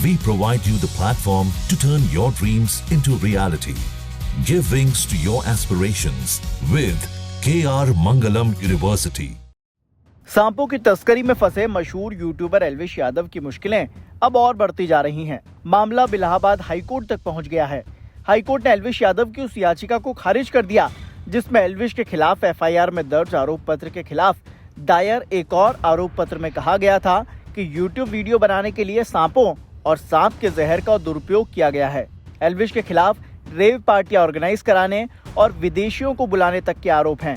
We provide you the platform to turn your dreams into reality. Give wings to your aspirations with KR Mangalam University. सांपों की तस्करी में फंसे मशहूर YouTuber Elvish Yadav की मुश्किलें अब और बढ़ती जा रही हैं। मामला इलाहाबाद हाईकोर्ट तक पहुंच गया है। हाईकोर्ट ने एल्विश यादव की उस याचिका को खारिज कर दिया जिसमें एल्विश के खिलाफ एफआईआर में दर्ज आरोप पत्र के खिलाफ दायर एक और आरोप पत्र में कहा गया था कि यूट्यूब वीडियो बनाने के लिए सांपों और सांप के जहर का दुरुपयोग किया गया है। एल्विश के खिलाफ रेव पार्टियां ऑर्गेनाइज कराने और विदेशियों को बुलाने तक के आरोप हैं।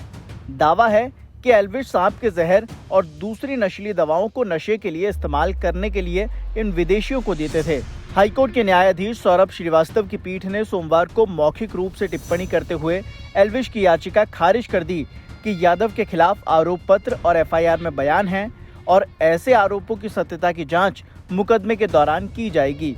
दावा है कि एल्विश सांप के जहर और दूसरी नशीली दवाओं को नशे के लिए इस्तेमाल करने के लिए इन विदेशियों को देते थे। हाईकोर्ट के न्यायाधीश सौरभ श्रीवास्तव की पीठ ने सोमवार को मौखिक रूप से टिप्पणी करते हुए एल्विश की याचिका खारिज कर दी कि यादव के खिलाफ आरोप पत्र और एफआईआर में बयान हैं और ऐसे आरोपों की सत्यता की जांच मुकदमे के दौरान की जाएगी।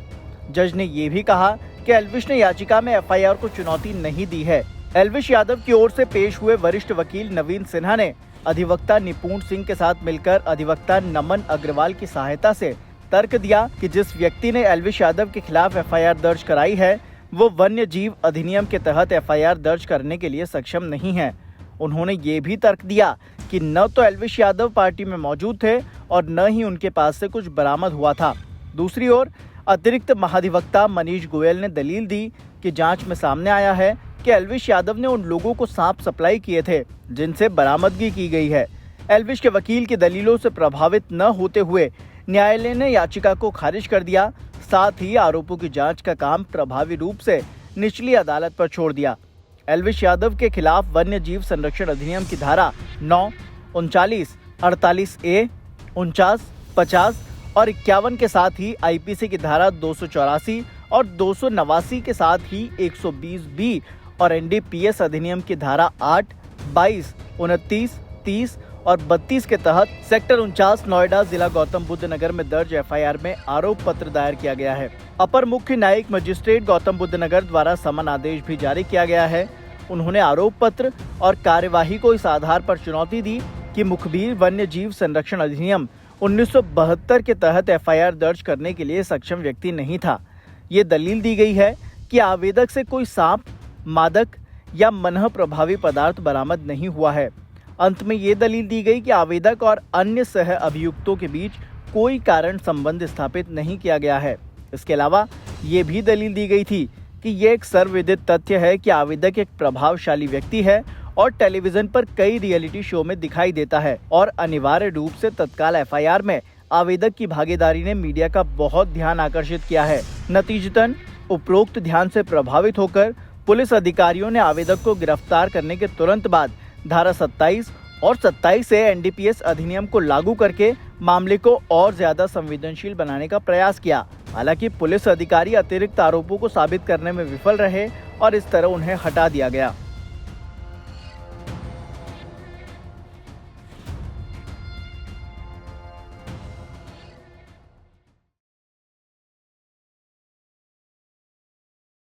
जज ने ये भी कहा कि एल्विश ने याचिका में एफआईआर को चुनौती नहीं दी है। एल्विश यादव की ओर से पेश हुए वरिष्ठ वकील नवीन सिन्हा ने अधिवक्ता निपुण सिंह के साथ मिलकर अधिवक्ता नमन अग्रवाल की सहायता से तर्क दिया कि जिस व्यक्ति ने एल्विश यादव के खिलाफ एफआईआर दर्ज कराई है वो वन्य जीव अधिनियम के तहत एफआईआर दर्ज करने के लिए सक्षम नहीं है। उन्होंने ये भी तर्क दिया कि न तो एल्विश यादव पार्टी में मौजूद थे और न ही उनके पास से कुछ बरामद हुआ था। दूसरी ओर अतिरिक्त महाधिवक्ता मनीष गोयल ने दलील दी कि जांच में सामने आया है कि एल्विश यादव ने उन लोगों को सांप सप्लाई किए थे जिनसे बरामदगी की गई है। एल्विश के वकील की दलीलों से प्रभावित न होते हुए न्यायालय ने याचिका को खारिज कर दिया। साथ ही आरोपों की जांच का काम प्रभावी रूप से निचली अदालत पर छोड़ दिया। एल्विश यादव के खिलाफ वन्य जीव संरक्षण अधिनियम की धारा 9, 39, 48A, 49, 50 और 51 के साथ ही आईपीसी की धारा 284 और 289 के साथ ही 120B और एनडीपीएस अधिनियम की धारा 8, 22, 29, 30 और 32 के तहत सेक्टर 49 नोएडा जिला गौतम बुद्ध नगर में दर्ज एफआईआर में आरोप पत्र दायर किया गया है। अपर मुख्य न्यायिक मजिस्ट्रेट गौतम बुद्ध नगर द्वारा समन आदेश भी जारी किया गया है। उन्होंने आरोप पत्र और कार्यवाही को इस आधार पर चुनौती दी कि मुखबिर वन्य जीव संरक्षण अधिनियम 1972 के तहत एफआईआर दर्ज करने के लिए सक्षम व्यक्ति नहीं था। ये दलील दी गई है कि आवेदक से कोई सांप, मादक या मनह प्रभावी पदार्थ बरामद नहीं हुआ है। अंत में ये दलील दी गई कि आवेदक और अन्य सह अभियुक्तों के बीच कोई कारण संबंध स्थापित नहीं किया गया है। इसके अलावा ये भी दलील दी गई थी कि ये एक सर्वविदित तथ्य है कि आवेदक एक प्रभावशाली व्यक्ति है और टेलीविजन पर कई रियलिटी शो में दिखाई देता है और अनिवार्य रूप से तत्काल एफआईआर में आवेदक की भागीदारी ने मीडिया का बहुत ध्यान आकर्षित किया है। नतीजतन उपरोक्त ध्यान से प्रभावित होकर पुलिस अधिकारियों ने आवेदक को गिरफ्तार करने के तुरंत बाद धारा 27 और 27 से एनडीपीएस अधिनियम को लागू करके मामले को और ज्यादा संवेदनशील बनाने का प्रयास किया। हालांकि पुलिस अधिकारी अतिरिक्त आरोपों को साबित करने में विफल रहे और इस तरह उन्हें हटा दिया गया।